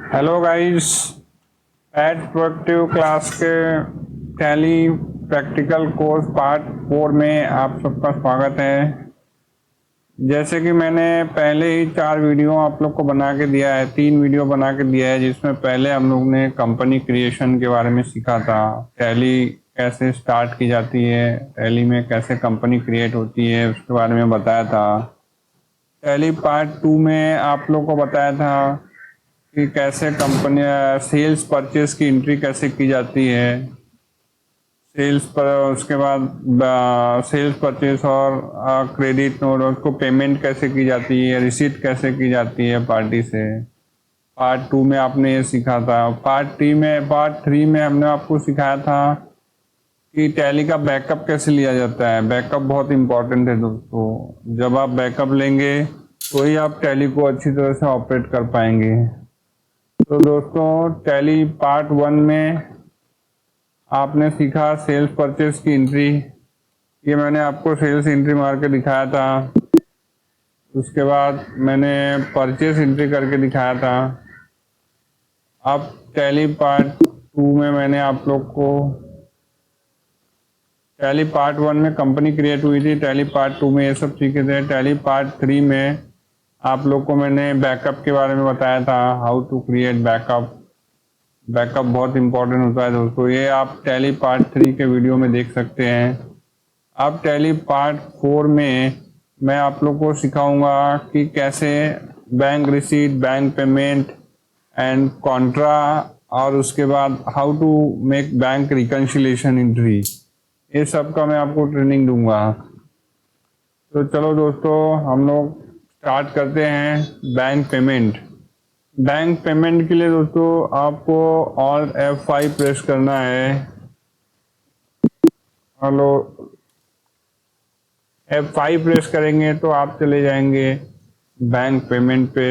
Hello guys, एड productive class के Tally practical course part 4 में आप सबका स्वागत है। जैसे कि मैंने पहले ही 4 वीडियो आप लोग को बना के दिया है, 3 वीडियो बना के दिया है, जिसमें पहले हम लोग ने कंपनी क्रिएशन के बारे में सीखा था। टैली कैसे स्टार्ट की जाती है, टैली में कैसे कंपनी क्रिएट होती है, उसके बारे में बताया था। टैली पार्ट 2 में आप लोग को बताया था कि कैसे कंपनी सेल्स परचेस की एंट्री कैसे की जाती है, सेल्स पर उसके बाद सेल्स परचेस और क्रेडिट नोट उसको पेमेंट कैसे की जाती है, रिसीट कैसे की जाती है पार्टी से। पार्ट 2 में आपने ये सीखा था। पार्ट 3 में हमने आपको सिखाया था कि टैली का बैकअप कैसे लिया जाता है। बैकअप बहुत इंपॉर्टेंट है दोस्तों, जब आप बैकअप लेंगे तो ही आप टैली को अच्छी तरह से ऑपरेट कर पाएंगे। तो दोस्तों, टैली पार्ट 1 में आपने सीखा सेल्स परचेस की एंट्री। ये मैंने आपको सेल्स एंट्री मार के दिखाया था। उसके बाद मैंने परचेस एंट्री करके दिखाया था। अब टैली पार्ट 2 में मैंने आप लोग को, टैली पार्ट 1 में कंपनी क्रिएट हुई थी, टैली पार्ट 2 में ये सब सीखे थे। टैली पार्ट 3 में आप लोग को मैंने बैकअप के बारे में बताया था, how to create backup. Backup बहुत इंपॉर्टेंट होता है दोस्तों, ये आप टैली पार्ट 3 के वीडियो में देख सकते हैं। अब टैली पार्ट 4 में मैं आप लोग को सिखाऊंगा कि कैसे bank receipt, bank payment and contra, और उसके बाद how to make bank reconciliation entry, ये सब का मैं आपको ट्रेनिंग दूंगा। तो चलो दोस्तों, हम लोग स्टार्ट करते हैं बैंक पेमेंट। बैंक पेमेंट के लिए दोस्तों आपको Alt F5 प्रेस करना है। हेलो, F5 प्रेस करेंगे तो आप चले जाएंगे बैंक पेमेंट पे।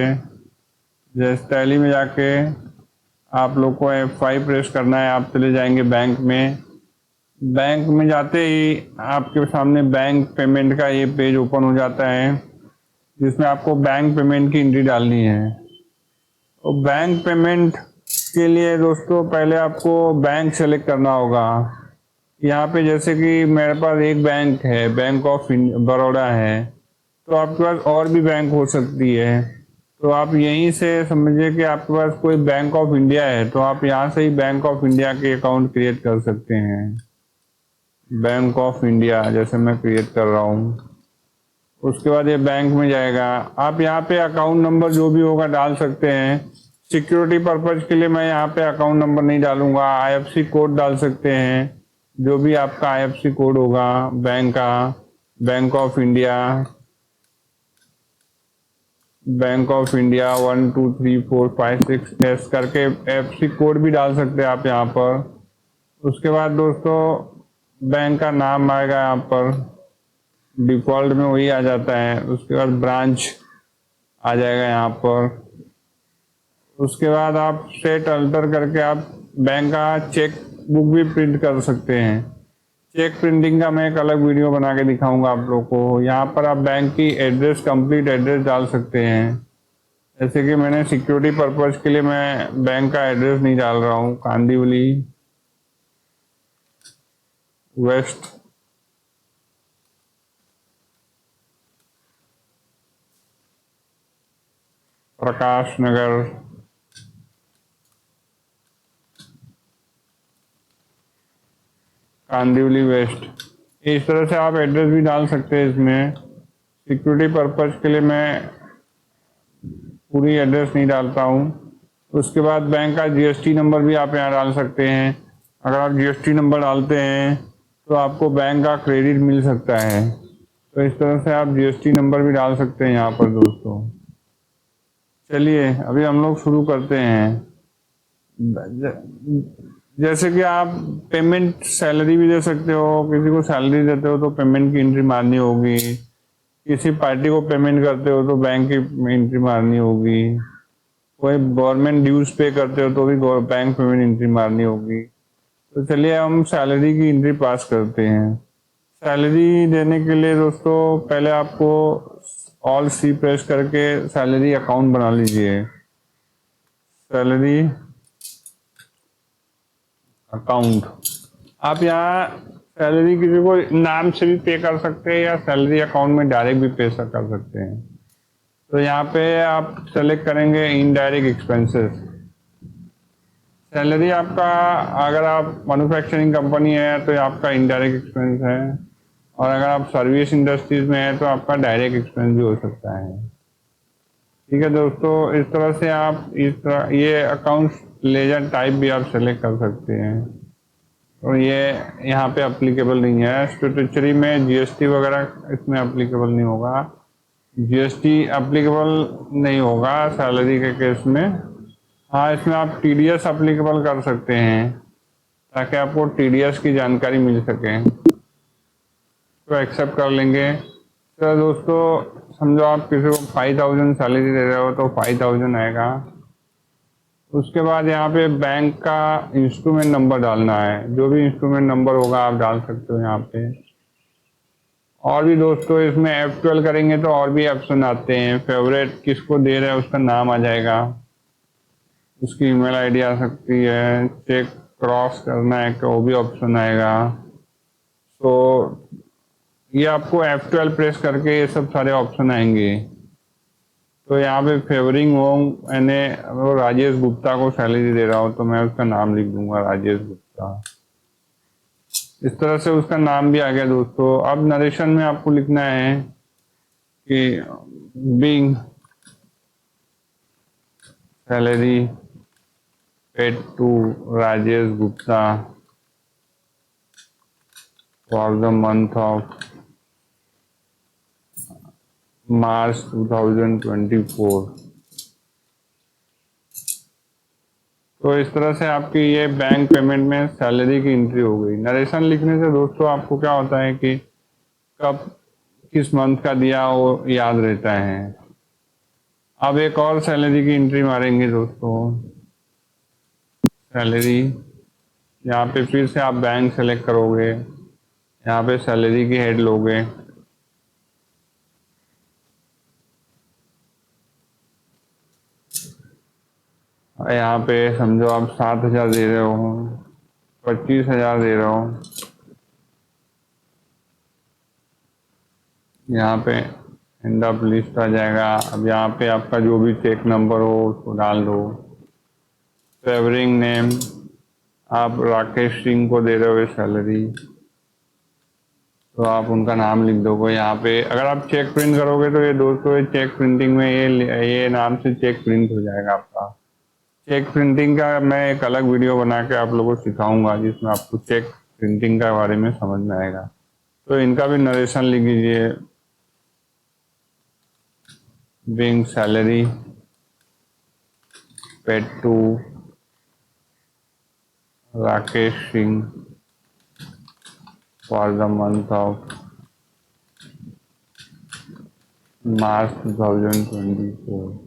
जैसे टैली में जाके आप लोग को F5 प्रेस करना है, आप चले जाएंगे बैंक में। बैंक में जाते ही आपके सामने बैंक पेमेंट का ये पेज ओपन हो जाता है, जिसमें आपको बैंक पेमेंट की एंट्री डालनी है। तो बैंक पेमेंट के लिए दोस्तों पहले आपको बैंक सेलेक्ट करना होगा। यहाँ पे जैसे कि मेरे पास एक बैंक है, बैंक ऑफ बड़ौदा है, तो आपके पास और भी बैंक हो सकती है। तो आप यहीं से समझिए कि आपके पास कोई बैंक ऑफ इंडिया है, तो आप यहाँ से ही बैंक ऑफ इंडिया के अकाउंट क्रिएट कर सकते हैं। बैंक ऑफ इंडिया जैसे मैं क्रिएट कर रहा हूँ, उसके बाद ये बैंक में जाएगा। आप यहाँ पे अकाउंट नंबर जो भी होगा डाल सकते हैं। सिक्योरिटी पर्पज के लिए मैं यहाँ पे अकाउंट नंबर नहीं डालूंगा, IFSC कोड डाल सकते हैं, जो भी आपका IFSC कोड होगा बैंक का। Bank of India, bank of India 1 2 3 4 5 6 S करके IFSC कोड भी डाल सकते हैं आप यहाँ पर। उसके बाद दोस्तों बैंक का नाम आएगा, यहाँ पर डिफॉल्ट में वही आ जाता है। उसके बाद ब्रांच आ जाएगा यहाँ पर। उसके बाद आप सेट अल्टर करके आप बैंक का चेक बुक भी प्रिंट कर सकते हैं। चेक प्रिंटिंग का मैं एक अलग वीडियो बना के दिखाऊंगा आप लोग को। यहाँ पर आप बैंक की एड्रेस, कंप्लीट एड्रेस डाल सकते हैं। जैसे कि मैंने सिक्योरिटी पर्पज के लिए मैं बैंक का एड्रेस नहीं डाल रहा हूँ, कांदिवली वेस्ट प्रकाश नगर, कांदिवली वेस्ट, इस तरह से आप एड्रेस भी डाल सकते हैं। इसमें सिक्योरिटी पर्पज के लिए मैं पूरी एड्रेस नहीं डालता हूँ। उसके बाद बैंक का GST नंबर भी आप यहाँ डाल सकते हैं। अगर आप GST नंबर डालते हैं तो आपको बैंक का क्रेडिट मिल सकता है। तो इस तरह से आप GST नंबर भी डाल सकते हैं यहाँ पर दोस्तों। चलिए अभी हम लोग शुरू करते हैं। जैसे कि आप पेमेंट सैलरी भी दे सकते हो, किसी को सैलरी देते हो तो पेमेंट की एंट्री मारनी होगी, किसी पार्टी को पेमेंट करते हो तो बैंक की एंट्री मारनी होगी, कोई गवर्नमेंट ड्यूज पे करते हो तो भी बैंक पेमेंट एंट्री मारनी होगी। तो चलिए हम सैलरी की एंट्री पास करते हैं। सैलरी देने के लिए दोस्तों पहले आपको Alt C प्रेस करके सैलरी अकाउंट बना लीजिए। Salary account. आप यहाँ सैलरी किसी को नाम से भी पे कर सकते हैं या सैलरी अकाउंट में डायरेक्ट भी पे कर सकते हैं। तो यहाँ पे आप सेलेक्ट करेंगे इनडायरेक्ट एक्सपेंसेस। सैलरी आपका, अगर आप मैन्युफैक्चरिंग कंपनी है तो आपका इनडायरेक्ट एक्सपेंस है, और अगर आप सर्विस इंडस्ट्रीज में है तो आपका डायरेक्ट एक्सपेंस भी हो सकता है। ठीक है दोस्तों, इस तरह से आप इस तरह ये अकाउंट्स लेजर टाइप भी आप सेलेक्ट कर सकते हैं। और ये यहाँ पे अप्लीकेबल नहीं है, स्टैट्यूटरी में जीएसटी वगैरह इसमें अप्लीकेबल नहीं होगा। जीएसटी अप्लीकेबल नहीं होगा सैलरी के केस में। हाँ, इसमें आप टीडीएस अप्लीकेबल कर सकते हैं ताकि आपको टीडीएस की जानकारी मिल सके, तो एक्सेप्ट कर लेंगे। तो दोस्तों समझो आप किसी को 5000 सैलरी दे रहे हो तो 5000 आएगा। उसके बाद यहाँ पे बैंक का इंस्ट्रूमेंट नंबर डालना है, जो भी इंस्ट्रूमेंट नंबर होगा आप डाल सकते हो यहाँ पे। और भी दोस्तों इसमें F12 करेंगे तो और भी ऑप्शन आते हैं। फेवरेट किसको दे रहे हैं उसका नाम आ जाएगा, उसकी ईमेल आईडी आ सकती है। चेक क्रॉस करना है तो वो भी ऑप्शन आएगा। तो ये आपको F12 प्रेस करके ये सब सारे ऑप्शन आएंगे। तो यहाँ पे फेवरिंग हो, मैंने वो राजेश गुप्ता को सैलरी दे रहा हूँ तो मैं उसका नाम लिख दूंगा राजेश गुप्ता। इस तरह से उसका नाम भी आ गया दोस्तों। अब नरेशन में आपको लिखना है कि being salary paid to Rajesh Gupta for the month of March 2024। तो इस तरह से आपकी ये बैंक पेमेंट में सैलरी की एंट्री हो गई। नरेशन लिखने से दोस्तों आपको क्या होता है कि कब किस मंथ का दिया वो याद रहता है। अब एक और सैलरी की एंट्री मारेंगे दोस्तों। सैलरी, यहाँ पे फिर से आप बैंक सेलेक्ट करोगे, यहाँ पे सैलरी की हेड लोगे। यहाँ पे समझो आप 7000 दे रहे हो, 25000 दे रहे हो। यहाँ पे एंड ऑफ लिस्ट आ जाएगा। अब यहाँ पे आपका जो भी चेक नंबर हो उसको डाल दो। फेवरिंग नेम, आप राकेश सिंह को दे रहे हो सैलरी तो आप उनका नाम लिख दोगे यहाँ पे। अगर आप चेक प्रिंट करोगे तो ये दोस्तों चेक प्रिंटिंग में ये नाम से चेक प्रिंट हो जाएगा आपका। चेक प्रिंटिंग का मैं एक अलग वीडियो बना के आप लोगों को सिखाऊंगा जिसमें आपको चेक प्रिंटिंग के बारे में समझ में आएगा। तो इनका भी नरेशन लिख लीजिए। Being salary paid to Rakesh Singh for the month of March 2024।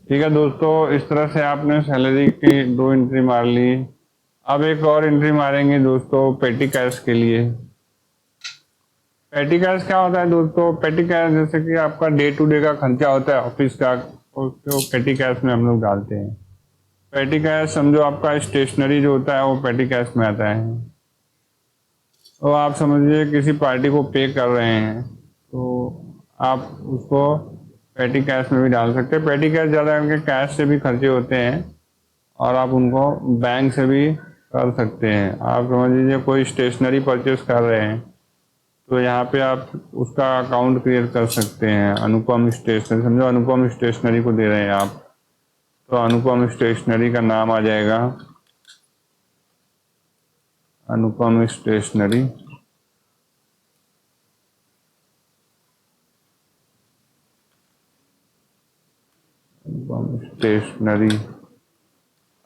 ठीक है दोस्तों, इस तरह से आपने सैलरी की 2 एंट्री मार ली। अब एक और एंट्री मारेंगे दोस्तों पेटी कैश के लिए। पेटी कैश क्या होता है दोस्तों? पेटी कैश जैसे कि आपका डे टू डे का खर्चा होता है ऑफिस का, उसको पेटी कैश में हम लोग डालते हैं। पेटी कैश समझो आपका स्टेशनरी जो होता है वो पेटी कैश में आता है। तो आप समझिए किसी पार्टी को पे कर रहे हैं तो आप उसको पेटी कैश में भी डाल सकते हैं। पेटी कैश ज़्यादा करके कैश से भी खर्चे होते हैं और आप उनको बैंक से भी कर सकते हैं। आप समझ लीजिए कोई स्टेशनरी परचेस कर रहे हैं तो यहाँ पे आप उसका अकाउंट क्रिएट कर सकते हैं। अनुपम स्टेशनरी, समझो अनुपम स्टेशनरी को दे रहे हैं आप, तो अनुपम स्टेशनरी का नाम आ जाएगा अनुपम स्टेशनरी। स्टेशनरी।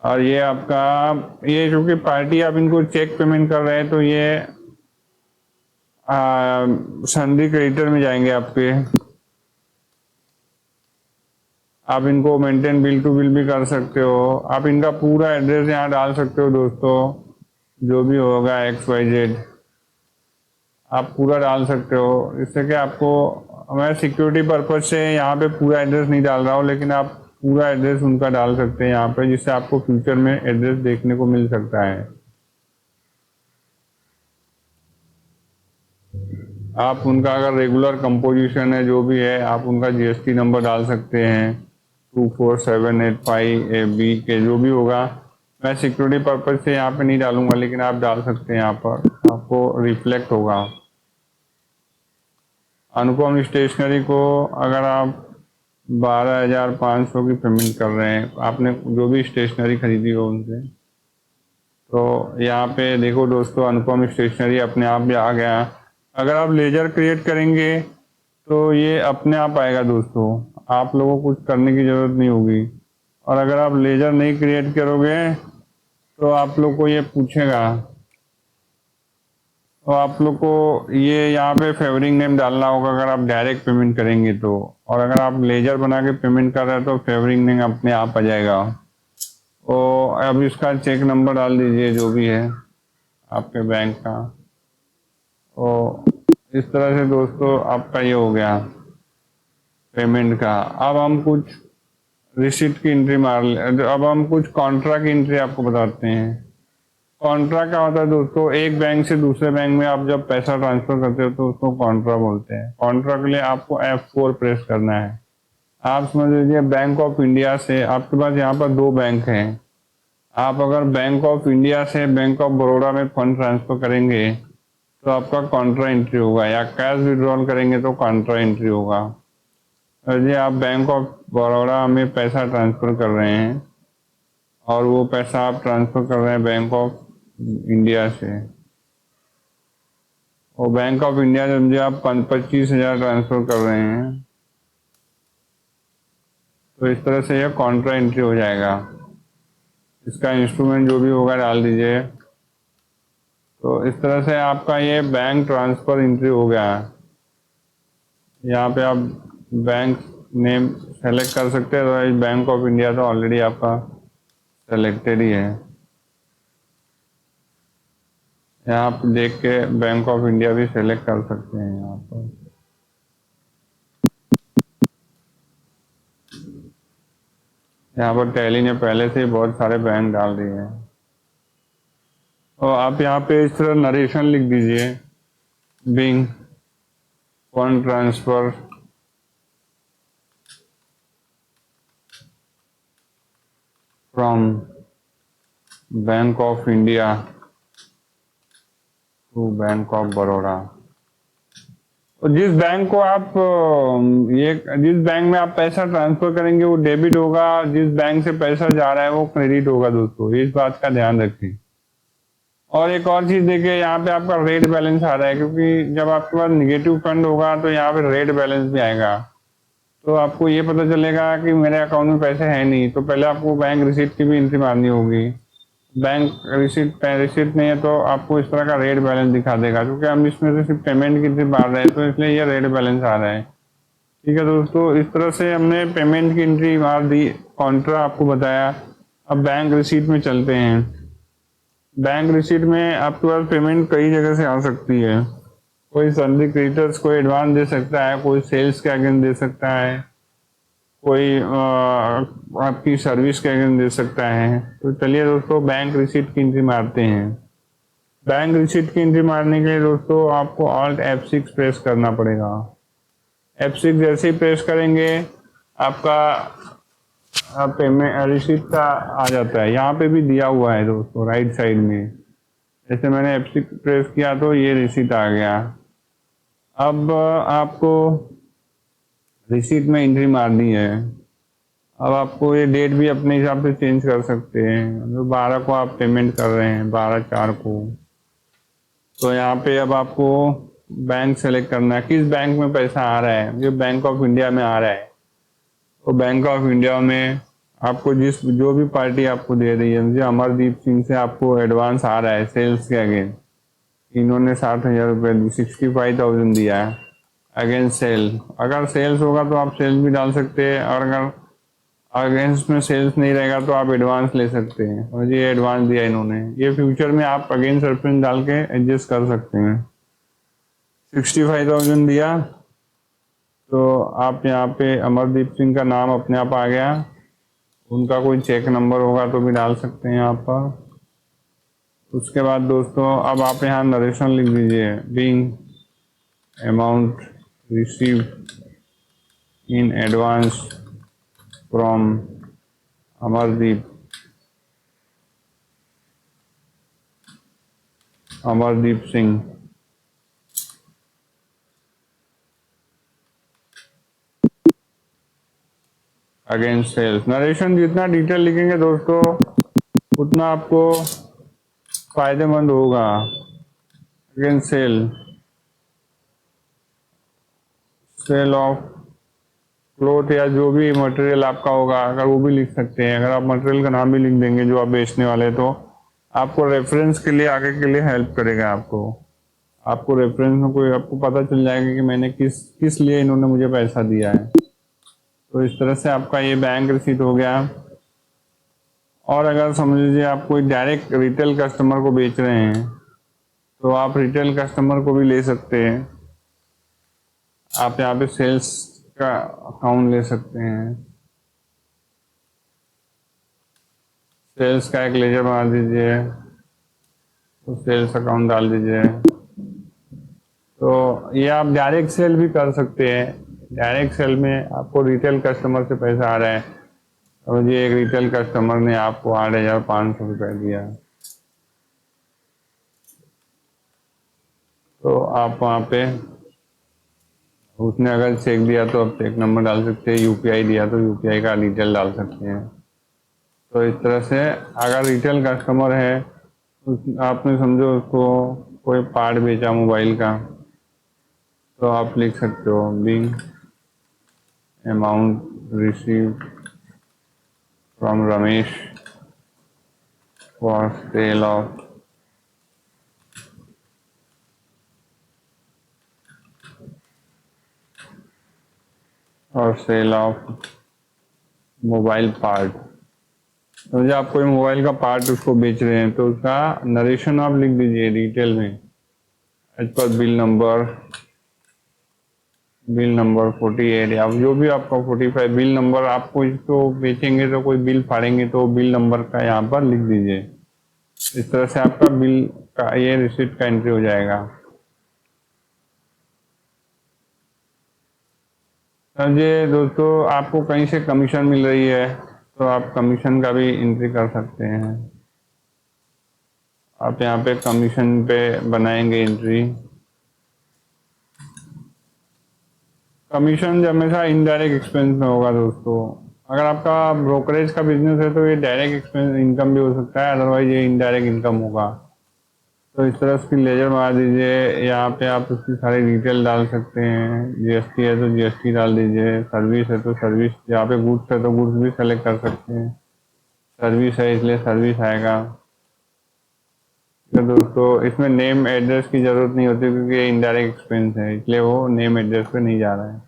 और ये आपका, ये क्योंकि पार्टी आप इनको चेक पेमेंट कर रहे हैं तो ये सन्ड्री क्रेडिटर में जाएंगे आपके। आप इनको मेंटेन बिल टू बिल भी कर सकते हो। आप इनका पूरा एड्रेस यहाँ डाल सकते हो दोस्तों, जो भी होगा XYZ आप पूरा डाल सकते हो। इससे कि आपको, मैं सिक्योरिटी पर्पज से यहाँ पे पूरा एड्रेस नहीं डाल रहा हूँ, लेकिन आप पूरा एड्रेस उनका डाल सकते हैं यहाँ पे, जिससे आपको फ्यूचर में एड्रेस देखने को मिल सकता है। आप उनका अगर रेगुलर कंपोजिशन है जो भी है, आप उनका जीएसटी नंबर डाल सकते हैं 24785 AB के जो भी होगा। मैं सिक्योरिटी पर्पज से यहाँ पे नहीं डालूंगा, लेकिन आप डाल सकते हैं, यहाँ पर आपको रिफ्लेक्ट होगा। अनुपम स्टेशनरी को अगर आप 12,500 की पेमेंट कर रहे हैं, आपने जो भी स्टेशनरी खरीदी हो उनसे, तो यहाँ पे देखो दोस्तों, अनुपम स्टेशनरी अपने आप भी आ गया। अगर आप लेजर क्रिएट करेंगे तो ये अपने आप आएगा दोस्तों, आप लोगों को कुछ करने की ज़रूरत नहीं होगी। और अगर आप लेजर नहीं क्रिएट करोगे तो आप लोग को ये पूछेगा, तो आप लोग को ये यहाँ पे फेवरिंग नेम डालना होगा अगर आप डायरेक्ट पेमेंट करेंगे तो। और अगर आप लेजर बना के पेमेंट कर रहे हैं तो फेवरिंग नेम अपने आप आ जाएगा। तो अब इसका चेक नंबर डाल दीजिए जो भी है आपके बैंक का। तो इस तरह से दोस्तों आपका ये हो गया पेमेंट का। अब हम कुछ रिसीट की एंट्री मार ले। अब हम कुछ कॉन्ट्रा की एंट्री आपको बताते हैं। कॉन्ट्रा क्या होता है दोस्तों, एक बैंक से दूसरे बैंक में आप जब पैसा ट्रांसफर करते हो तो उसको कॉन्ट्रा बोलते हैं। कॉन्ट्रा के लिए आपको F4 प्रेस करना है। आप समझ लीजिए बैंक ऑफ इंडिया से आपके पास यहाँ पर दो बैंक हैं। आप अगर बैंक ऑफ इंडिया से बैंक ऑफ बड़ौदा में फंड ट्रांसफर करेंगे तो आपका कॉन्ट्रा एंट्री होगा, या कैश विड्रॉल करेंगे तो कॉन्ट्रा एंट्री होगा। जी आप बैंक ऑफ बड़ौदा में पैसा ट्रांसफर कर रहे हैं और वो पैसा आप ट्रांसफर कर रहे हैं बैंक ऑफ इंडिया से, और बैंक ऑफ इंडिया से समझे आप 25,000 ट्रांसफर कर रहे हैं, तो इस तरह से यह कॉन्ट्रा एंट्री हो जाएगा। इसका इंस्ट्रूमेंट जो भी होगा डाल दीजिए। तो इस तरह से आपका ये बैंक ट्रांसफर एंट्री हो गया। यहाँ पे आप बैंक नेम सेलेक्ट कर सकते हैं, तो बैंक ऑफ इंडिया तो ऑलरेडी आपका सेलेक्टेड ही है। यहाँ आप देख के बैंक ऑफ इंडिया भी सेलेक्ट कर सकते हैं। यहाँ पर टैली ने पहले से ही बहुत सारे बैंक डाल दिए हैं। और आप यहाँ पे इस तरह नरेशन लिख दीजिए, being fund transfer from Bank of India to Bank of Baroda. तो जिस बैंक को आप जिस बैंक में आप पैसा ट्रांसफर करेंगे वो डेबिट होगा, जिस बैंक से पैसा जा रहा है वो क्रेडिट होगा दोस्तों, इस बात का ध्यान रखें। और एक और चीज देखिए, यहाँ पे आपका रेड बैलेंस आ रहा है, क्योंकि जब आपके पास निगेटिव फंड होगा तो यहाँ पे रेड बैलेंस भी आएगा। तो आपको ये पता चलेगा कि मेरे अकाउंट में पैसे हैं नहीं, तो पहले आपको बैंक रिसीट की भी एंट्री मारनी होगी। बैंक रिसीट नहीं है तो आपको इस तरह का रेड बैलेंस दिखा देगा, क्योंकि हम इसमें से सिर्फ पेमेंट की एंट्री मार रहे हैं, तो इसलिए ये रेड बैलेंस आ रहा है। ठीक है दोस्तों, इस तरह से हमने पेमेंट की एंट्री मार दी, कॉन्ट्रा आपको बताया। अब बैंक रिसीट में चलते हैं। बैंक रिसीट में आपके पास पेमेंट कई जगह से आ सकती है। कोई सन्डी क्रेडिटर्स कोई एडवांस दे सकता है, कोई सेल्स के अगेंस्ट दे सकता है, कोई आपकी सर्विस के अगेंस्ट दे सकता है। तो चलिए दोस्तों बैंक रिसीट की एंट्री मारते हैं। बैंक रिसीट की एंट्री मारने के लिए दोस्तों आपको Alt F6 प्रेस करना पड़ेगा। F6 जैसे ही प्रेस करेंगे आपका पेमेंट रिसीट का आ जाता है। यहाँ पे भी दिया हुआ है दोस्तों राइट साइड में, जैसे मैंने F6 प्रेस किया तो ये रिसीट आ गया। अब आपको रिसीट में एंट्री मारनी है। अब आपको ये डेट भी अपने हिसाब से चेंज कर सकते हैं। जो 12 को आप पेमेंट कर रहे हैं, 12/4 को, तो यहाँ पे अब आपको बैंक सेलेक्ट करना है, किस बैंक में पैसा आ रहा है। जो बैंक ऑफ इंडिया में आ रहा है, तो बैंक ऑफ इंडिया में आपको जो भी पार्टी आपको दे रही है, मुझे अमरदीप सिंह से आपको एडवांस आ रहा है सेल्स के अगेंस्ट, इन्होंने 60,000 रुपये 65,000 दिया है अगेंस्ट सेल। अगर सेल्स होगा तो आप सेल्स भी डाल सकते हैं, और अगर अगेंस्ट में सेल्स नहीं रहेगा तो आप एडवांस ले सकते हैं। और ये एडवांस दिया इन्होंने, ये फ्यूचर में आप अगेंस्ट रेफरेंस डाल के एडजस्ट कर सकते हैं। 65,000 दिया तो आप यहाँ पे अमरदीप सिंह का नाम अपने आप आ गया। उनका कोई चेक नंबर होगा तो भी डाल सकते हैं यहाँ पर। उसके बाद दोस्तों अब आप यहाँ नरेशन लिख दीजिए, being amount receive in advance from Amardeep Singh against sales. Narration जितना डिटेल लिखेंगे दोस्तों उतना आपको फायदेमंद होगा। अगेंस्ट सेल ऑफ क्लोथ या जो भी मटेरियल आपका होगा, अगर वो भी लिख सकते हैं। अगर आप मटेरियल का नाम भी लिख देंगे जो आप बेचने वाले, तो आपको रेफरेंस के लिए आगे के लिए हेल्प करेगा। आपको रेफरेंस में कोई आपको पता चल जाएगा कि मैंने किस लिए इन्होंने मुझे पैसा दिया है। तो इस तरह से आपका ये बैंक रिसीट हो गया। और अगर समझ लीजिए आप कोई डायरेक्ट रिटेल कस्टमर को बेच रहे हैं तो आप रिटेल कस्टमर को भी ले सकते हैं। आप यहाँ पे सेल्स का अकाउंट ले सकते हैं। सेल्स का एक लेजर बना दीजिए, तो सेल्स अकाउंट डाल दीजिए। तो ये आप डायरेक्ट सेल भी कर सकते हैं। डायरेक्ट सेल में आपको रिटेल कस्टमर से पैसा आ रहा है, और ये एक रिटेल कस्टमर ने आपको 8,500 रुपये दिया, तो आप वहाँ पे उसने अगर चेक दिया तो आप चेक नंबर डाल सकते हैं, यूपीआई दिया तो यूपीआई का डिटेल डाल सकते हैं। तो इस तरह से अगर रिटेल कस्टमर है, आपने समझो उसको कोई पार्ट बेचा मोबाइल का, तो आप लिख सकते हो being amount receive from Ramesh for sale of mobile part. तो जब आप कोई मोबाइल का पार्ट उसको बेच रहे हैं तो उसका नरेशन आप लिख दीजिए डिटेल में, एज पर बिल नंबर 48 या जो भी आपका 45 बिल नंबर। आप कोई तो बेचेंगे तो कोई बिल फाड़ेंगे तो बिल नंबर का यहाँ पर लिख दीजिए। इस तरह से आपका बिल का ये रिसिप्ट का एंट्री हो जाएगा। समझिए दोस्तों, आपको कहीं से कमीशन मिल रही है तो आप कमीशन का भी एंट्री कर सकते हैं। आप यहाँ पे कमीशन पे बनाएंगे एंट्री। कमीशन हमेशा इनडायरेक्ट एक्सपेंस में होगा दोस्तों। अगर आपका ब्रोकरेज का बिजनेस है तो ये डायरेक्ट एक्सपेंस इनकम भी हो सकता है, अदरवाइज ये इनडायरेक्ट इनकम होगा। तो इस तरह उसकी लेजर बना दीजिए। यहाँ पे आप उसकी सारी डिटेल डाल सकते हैं। जीएसटी है तो जीएसटी डाल दीजिए, सर्विस है तो सर्विस, यहाँ पे गुड्स है तो गुड्स भी सेलेक्ट कर सकते हैं। सर्विस है इसलिए सर्विस आएगा। तो दोस्तों इसमें नेम एड्रेस की ज़रूरत नहीं होती क्योंकि ये इनडायरेक्ट एक्सपेंस है, इसलिए वो नेम एड्रेस पे नहीं जा रहा है।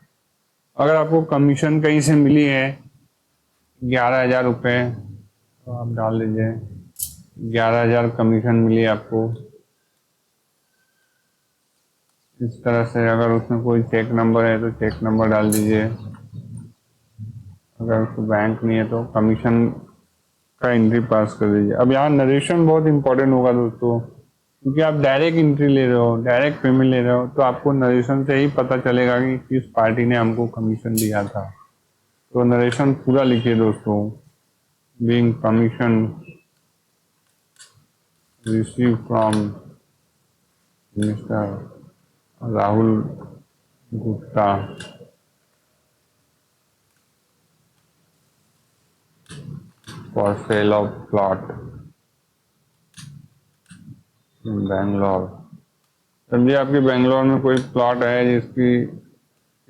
अगर आपको कमीशन कहीं से मिली है 11,000 रुपये, तो आप डाल दीजिए 11,000 कमीशन मिली आपको। इस तरह से अगर उसमें कोई चेक नंबर है तो चेक नंबर डाल दीजिए। अगर उसको बैंक नहीं है तो कमीशन का एंट्री पास कर दीजिए। अब यहाँ नरेशन बहुत इंपॉर्टेंट होगा दोस्तों, क्योंकि आप डायरेक्ट एंट्री ले रहे हो, डायरेक्ट पेमेंट ले रहे हो, तो आपको नरेशन से ही पता चलेगा कि किस पार्टी ने हमको कमीशन दिया था। तो नरेशन पूरा लिखिए दोस्तों, being commission receive from mister Rahul Gupta for sale of plot in Bangalore. समझिए आपके बेंगलोर में कोई प्लॉट है, जिसकी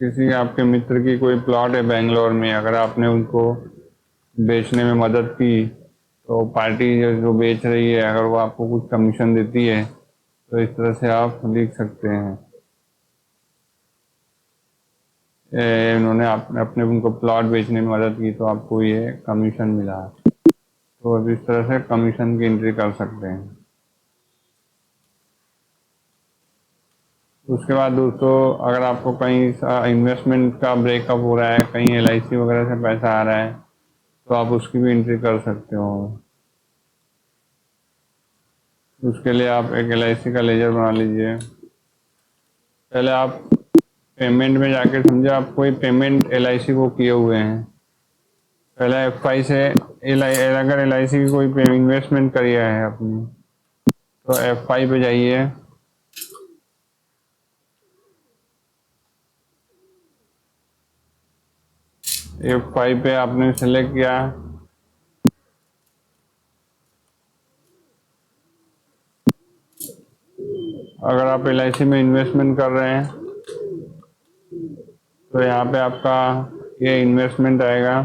किसी आपके मित्र की कोई प्लॉट है बेंगलोर में, अगर आपने उनको बेचने में मदद की तो पार्टी जो बेच रही है अगर वो आपको कुछ कमीशन देती है, तो इस तरह से आप लिख सकते हैं उन्होंने आपने अपने उनको प्लॉट बेचने में मदद की तो आपको ये कमीशन मिला। तो अब इस तरह से कमीशन की एंट्री कर सकते हैं। उसके बाद दोस्तों अगर आपको कहीं इन्वेस्टमेंट का ब्रेकअप हो रहा है, कहीं एलआईसी वगैरह से पैसा आ रहा है, तो आप उसकी भी एंट्री कर सकते हो। उसके लिए आप एक LIC का लेजर बना लीजिए। पहले आप पेमेंट में जाके समझे आप कोई पेमेंट LIC को किए हुए हैं। पहले FI से अगर LIC की कोई इन्वेस्टमेंट करिए है अपनी, तो FI पे जाइए। F5 पे आपने सेलेक्ट किया। अगर आप LIC में इन्वेस्टमेंट कर रहे हैं तो यहाँ पे आपका ये इन्वेस्टमेंट आएगा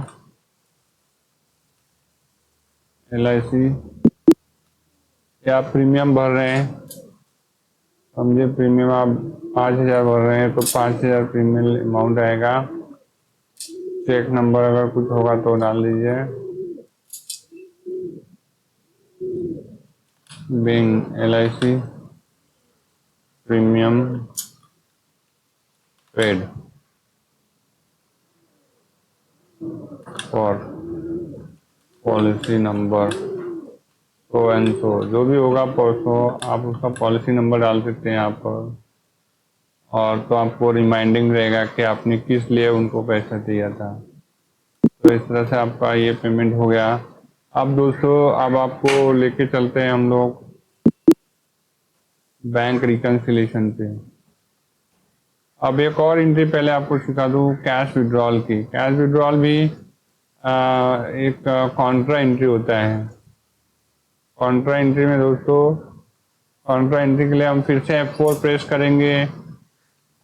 LIC। या आप प्रीमियम भर रहे हैं, समझे प्रीमियम आप 5,000 भर रहे हैं तो 5,000 प्रीमियम अमाउंट आएगा। चेक नंबर अगर कुछ होगा तो डाल दीजिए। बिंग LIC प्रीमियम पेड और policy number so and so, जो भी होगा सो आप उसका पॉलिसी नंबर डाल सकते हैं यहाँ पर। और तो आपको रिमाइंडिंग रहेगा कि आपने किस लिए उनको पैसा दिया था। तो इस तरह से आपका ये पेमेंट हो गया। अब दोस्तों अब आपको लेके चलते हैं हम लोग बैंक रिकन्सिलेशन पे। अब एक और एंट्री पहले आपको सिखा दूँ कैश विड्रॉल की। कैश विड्रॉल भी एक कॉन्ट्रा एंट्री होता है। कॉन्ट्रा एंट्री में दोस्तों, कॉन्ट्रा एंट्री के लिए हम फिर से F4 प्रेस करेंगे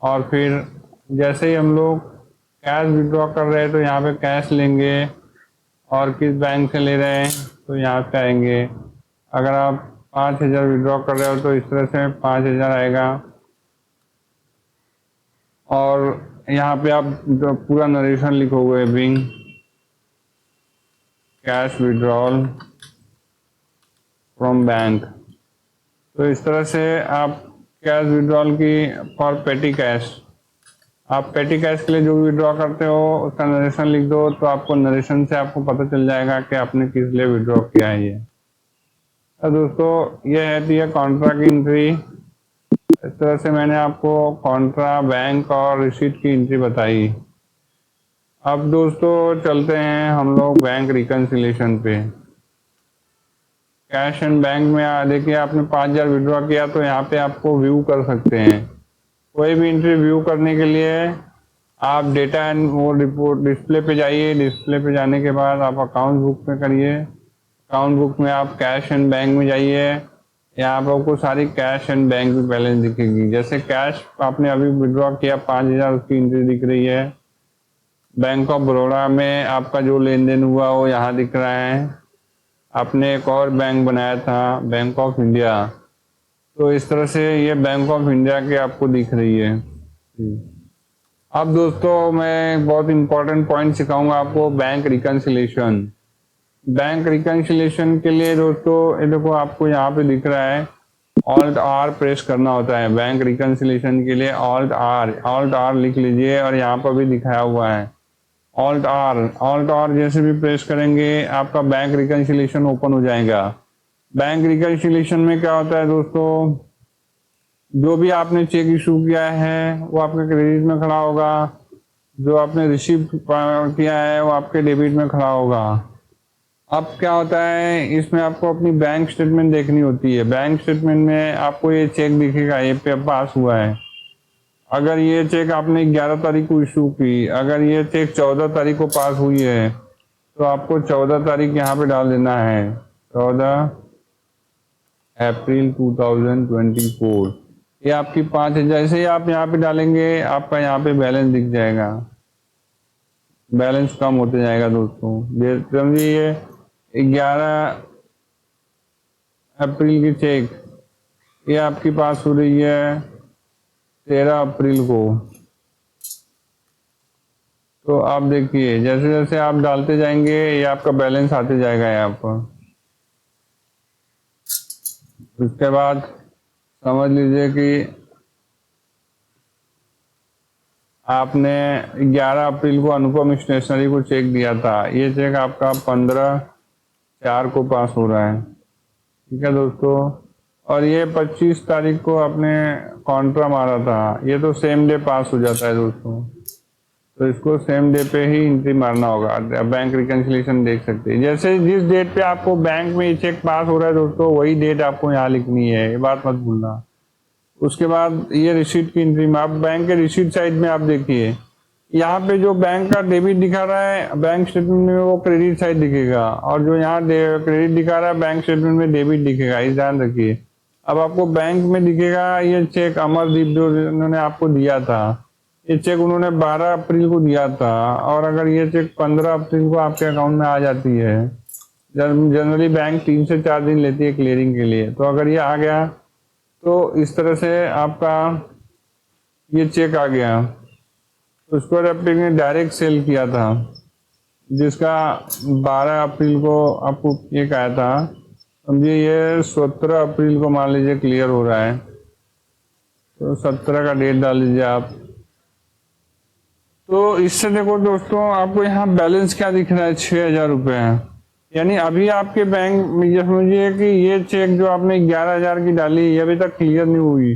और फिर जैसे ही हम लोग कैश विड्रॉ कर रहे हैं तो यहाँ पे कैश लेंगे और किस बैंक से ले रहे हैं तो यहाँ पे आएंगे। अगर आप 5,000 विड्रॉ कर रहे हो तो इस तरह से 5,000 आएगा। और यहाँ पे आप जो पूरा नरेशन लिखोगे being cash withdrawal from bank. तो इस तरह से आप कैश विड्रॉल की फॉर पेटी कैश, आप पेटी कैश के लिए जो विड्रॉ करते हो उसका नरेशन लिख दो तो आपको नरेशन से आपको पता चल जाएगा कि आपने किस लिए विड्रॉ किया है। ये तो दोस्तों ये है ये कॉन्ट्रा की एंट्री। इस तरह से मैंने आपको कॉन्ट्रा, बैंक और रिसीट की एंट्री बताई। अब दोस्तों चलते हैं हम लोग बैंक रिकन्सिलेशन पे। कैश एंड बैंक में देखिए आपने 5,000 विड्रॉ किया तो यहाँ पे आपको व्यू कर सकते हैं। कोई भी एंट्री व्यू करने के लिए आप डेटा एंड वो रिपोर्ट डिस्प्ले पे जाइए। डिस्प्ले पे जाने के बाद आप अकाउंट बुक पे करिए। अकाउंट बुक में आप कैश एंड बैंक में जाइए। यहाँ पर आपको सारी कैश एंड बैंक की बैलेंस दिखेगी। जैसे कैश आपने अभी विड्रॉ किया 5,000 उसकी एंट्री दिख रही है। बैंक ऑफ बड़ौदा में आपका जो लेन देन हुआ वो यहाँ दिख रहा है। आपने एक और बैंक बनाया था बैंक ऑफ इंडिया, तो इस तरह से ये बैंक ऑफ इंडिया की आपको दिख रही है। अब दोस्तों मैं एक बहुत इंपॉर्टेंट पॉइंट सिखाऊंगा आपको बैंक रिकन्सिलेशन। बैंक रिकन्सिलेशन के लिए दोस्तों ये देखो आपको यहाँ पे दिख रहा है ऑल्ट आर प्रेस करना होता है। बैंक रिकन्सिलेशन के लिए ऑल्ट आर लिख लीजिए और यहाँ पर भी दिखाया हुआ है ऑल्ट आर जैसे भी प्रेस करेंगे आपका बैंक रिकन्सिलेशन ओपन हो जाएगा। बैंक रिकन्सिलेशन में क्या होता है दोस्तों, जो भी आपने चेक इशू किया है वो आपके क्रेडिट में खड़ा होगा, जो आपने रिसीव किया है वो आपके डेबिट में खड़ा होगा। अब क्या होता है इसमें आपको अपनी बैंक स्टेटमेंट देखनी होती है। बैंक स्टेटमेंट में आपको ये चेक दिखेगा ये पे पास हुआ है। अगर ये चेक आपने 11 तारीख को इशू की, अगर ये चेक 14 तारीख को पास हुई है तो आपको 14 तारीख यहाँ पे डाल देना है 14 अप्रैल 2024। ये आपकी 5,000 जैसे ही आप यहाँ पे डालेंगे आपका यहाँ पे बैलेंस दिख जाएगा। बैलेंस कम होते जाएगा दोस्तों। समझिए 11 अप्रैल की चेक ये आपकी पास हो रही है 13 अप्रैल को। तो आप देखिए जैसे जैसे आप डालते जाएंगे ये आपका बैलेंस आते जाएगा यहाँ पर। उसके बाद समझ लीजिए कि आपने 11 अप्रैल को अनुपम स्टेशनरी को चेक दिया था, ये चेक आपका 15/4 को पास हो रहा है। ठीक है दोस्तों, और ये 25 तारीख को आपने कॉन्ट्रा मारा था, ये तो सेम डे पास हो जाता है दोस्तों, तो इसको सेम डे पे ही एंट्री मारना होगा। बैंक रिकन्सिलेशन देख सकते हैं, जैसे जिस डेट पे आपको बैंक में ये चेक पास हो रहा है दोस्तों, वही डेट आपको यहाँ लिखनी है, ये बात मत भूलना। उसके बाद ये रिसीट की एंट्री में आप बैंक के रिसीट साइड में आप देखिए, यहाँ पे जो बैंक का डेबिट दिखा रहा है बैंक स्टेटमेंट में, वो क्रेडिट साइड दिखेगा, और जो यहाँ क्रेडिट दिखा रहा है बैंक स्टेटमेंट में डेबिट दिखेगा, इस ध्यान रखिए। अब आपको बैंक में दिखेगा ये चेक अमरदीप जो उन्होंने आपको दिया था, ये चेक उन्होंने 12 अप्रैल को दिया था, और अगर ये चेक 15 अप्रैल को आपके अकाउंट में आ जाती है, जनरली बैंक 3 से 4 दिन लेती है क्लियरिंग के लिए, तो अगर ये आ गया तो इस तरह से आपका ये चेक आ गया, उसको रेप्टिक ने डायरेक्ट सेल किया था, जिसका 12 अप्रैल को आपको चेक आया था, समझिए ये 17 अप्रैल को मान लीजिए क्लियर हो रहा है, तो 17 का डेट डाल लीजिए आप। तो इससे देखो दोस्तों, आपको यहाँ बैलेंस क्या दिख रहा है, 6,000 रुपये, यानी अभी आपके बैंक में ये समझिए कि ये चेक जो आपने 11,000 की डाली ये अभी तक क्लियर नहीं हुई,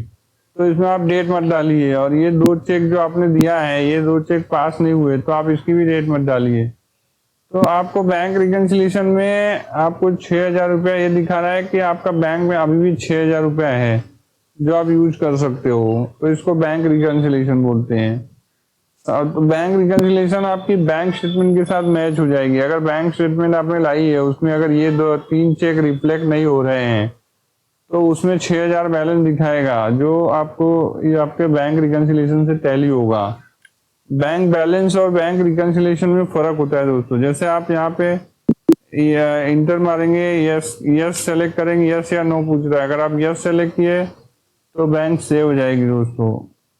तो इसमें आप डेट मत डालिए, और ये 2 चेक जो आपने दिया है, ये 2 चेक पास नहीं हुए, तो आप इसकी भी डेट मत डालिए। तो आपको बैंक रिकन्सिलेशन में आपको 6,000 रुपया ये दिखा रहा है कि आपका बैंक में अभी भी 6,000 रुपया है जो आप यूज कर सकते हो, तो इसको बैंक रिकन्सिलेशन बोलते हैं। तो बैंक रिकन्सिलेशन आपकी बैंक स्टेटमेंट के साथ मैच हो जाएगी। अगर बैंक स्टेटमेंट आपने लाई है, उसमें अगर ये 2-3 चेक रिफ्लेक्ट नहीं हो रहे हैं, तो उसमें 6,000 बैलेंस दिखाएगा, जो आपको ये आपके बैंक रिकन्सिलेशन से टैली होगा। बैंक बैलेंस और बैंक रिकन्सिलेशन में फर्क होता है दोस्तों। जैसे आप यहाँ पे इंटर मारेंगे, यस यस सेलेक्ट करेंगे, यस या नो पूछ रहा है, अगर आप यस सेलेक्ट किए तो बैंक सेव हो जाएगी दोस्तों।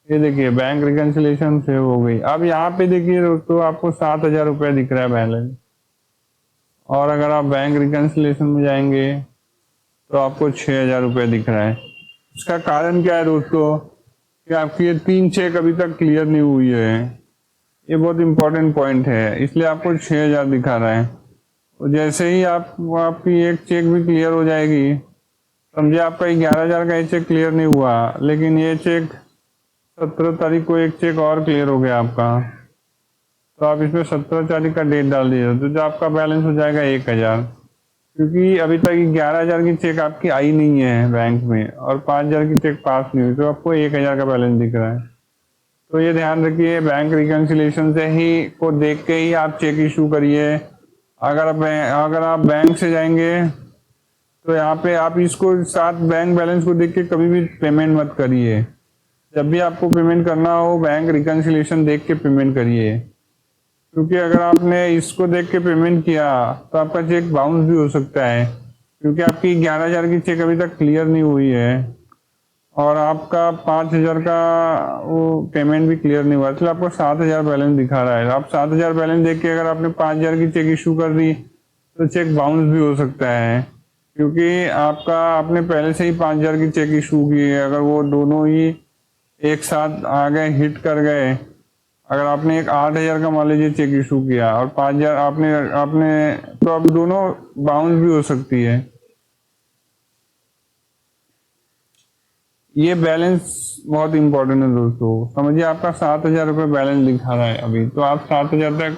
ये देखिए बैंक रिकन्सिलेशन सेव हो गई। अब यहाँ पे देखिए दोस्तों, आपको 7,000 रुपया दिख रहा है बैलेंस, और अगर आप बैंक रिकन्सिलेशन में जाएंगे तो आपको 6,000 रुपया दिख रहा है। इसका कारण क्या है दोस्तों, कि आपकी ये 3 चेक अभी तक क्लियर नहीं हुई है, ये बहुत इंपॉर्टेंट पॉइंट है, इसलिए आपको 6,000 दिखा रहा है। और जैसे ही आपकी एक चेक भी क्लियर हो जाएगी, समझे आपका 11,000 का एक चेक क्लियर नहीं हुआ, लेकिन ये चेक 17 तारीख को एक चेक और क्लियर हो गया आपका, तो आप इसमें 17 तारीख का डेट डाल दीजिए, तो जो आपका बैलेंस हो जाएगा 1,000, क्योंकि अभी तक 11,000 की चेक आपकी आई नहीं है बैंक में, और 5,000 की चेक पास नहीं हुई, तो आपको 1,000 का बैलेंस दिख रहा है। तो ये ध्यान रखिए, बैंक रिकन्सिलेशन से ही को देख के ही आप चेक इशू करिए। अगर आप बैंक से जाएंगे तो यहाँ पे आप इसको साथ बैंक बैलेंस को देख के कभी भी पेमेंट मत करिए। जब भी आपको पेमेंट करना हो, बैंक रिकन्सिलेशन देख के पेमेंट करिए, क्योंकि अगर आपने इसको देख के पेमेंट किया तो आपका चेक बाउंस भी हो सकता है, क्योंकि आपकी 11,000 की चेक अभी तक क्लियर नहीं हुई है, और आपका 5,000 का वो पेमेंट भी क्लियर नहीं हुआ, इसलिए आपको 7,000 बैलेंस दिखा रहा है। आप 7,000 बैलेंस देख के अगर आपने 5,000 की चेक इशू कर दी तो चेक बाउंस भी हो सकता है, क्योंकि आपने पहले से ही 5,000 की चेक इशू की है। अगर वो दोनों ही एक साथ आ गए, हिट कर गए, अगर आपने एक 8,000 का मान लीजिए चेक इशू किया और 5,000 आपने तो अब दोनों बाउंस भी हो सकती है। ये बैलेंस बहुत इंपॉर्टेंट है दोस्तों, समझिए आपका 7,000 रुपये बैलेंस दिखा रहा है अभी, तो आप 7,000 तक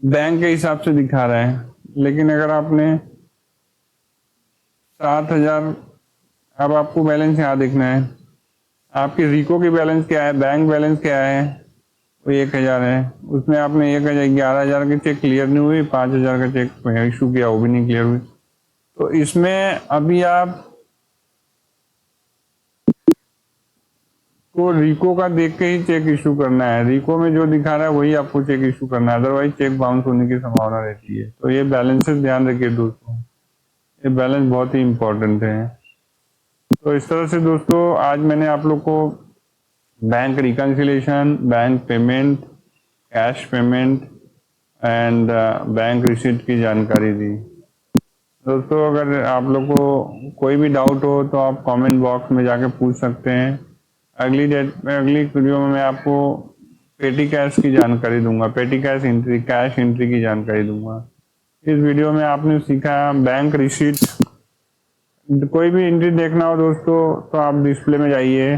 बैंक के हिसाब से दिखा रहा है, लेकिन अगर आपने 7,000, अब आपको बैलेंस यहाँ देखना है, आपकी रिको की बैलेंस क्या है, बैंक बैलेंस क्या है, वो 1,000 है, उसमें आपने 11,000 की चेक क्लियर नहीं हुई, 5,000 का चेक इशू किया, वो भी नहीं क्लियर हुई, तो इसमें अभी आप को रिको का देख के ही चेक इशू करना है। रिको में जो दिखा रहा है वही आपको चेक इशू करना है, अदरवाइज चेक बाउंस होने की संभावना रहती है। तो ये बैलेंसेस ध्यान रखिए दोस्तों, ये बैलेंस बहुत ही इंपॉर्टेंट है। तो इस तरह से दोस्तों आज मैंने आप लोग को bank reconciliation, bank payment, cash payment and bank receipt की जानकारी दी। दोस्तों अगर आप लोग को कोई भी डाउट हो तो आप कमेंट बॉक्स में जाके पूछ सकते हैं। अगली वीडियो में मैं आपको पेटी कैश की जानकारी दूंगा, पेटी कैश एंट्री, कैश एंट्री की जानकारी दूंगा। इस वीडियो में आपने सीखा बैंक रिसीट। कोई भी एंट्री देखना हो दोस्तों तो आप डिस्प्ले में जाइए,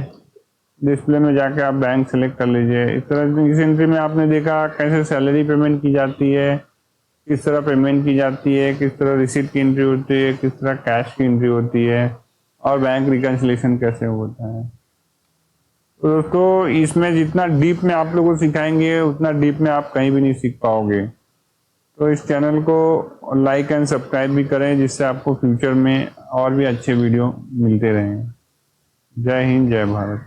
डिस्प्ले में जाके आप बैंक सेलेक्ट कर लीजिए। इस तरह इस एंट्री में आपने देखा कैसे सैलरी पेमेंट की जाती है, किस तरह पेमेंट की जाती है, किस तरह रिसीट की एंट्री होती है, किस तरह कैश की एंट्री होती है और बैंक रिकन्सिलेशन कैसे होता है। तो दोस्तों इसमें जितना डीप में आप लोगों को सिखाएंगे उतना डीप में आप कहीं भी नहीं सीख पाओगे। तो इस चैनल को लाइक एंड सब्सक्राइब भी करें जिससे आपको फ्यूचर में और भी अच्छे वीडियो मिलते रहें। जय हिंद, जय भारत।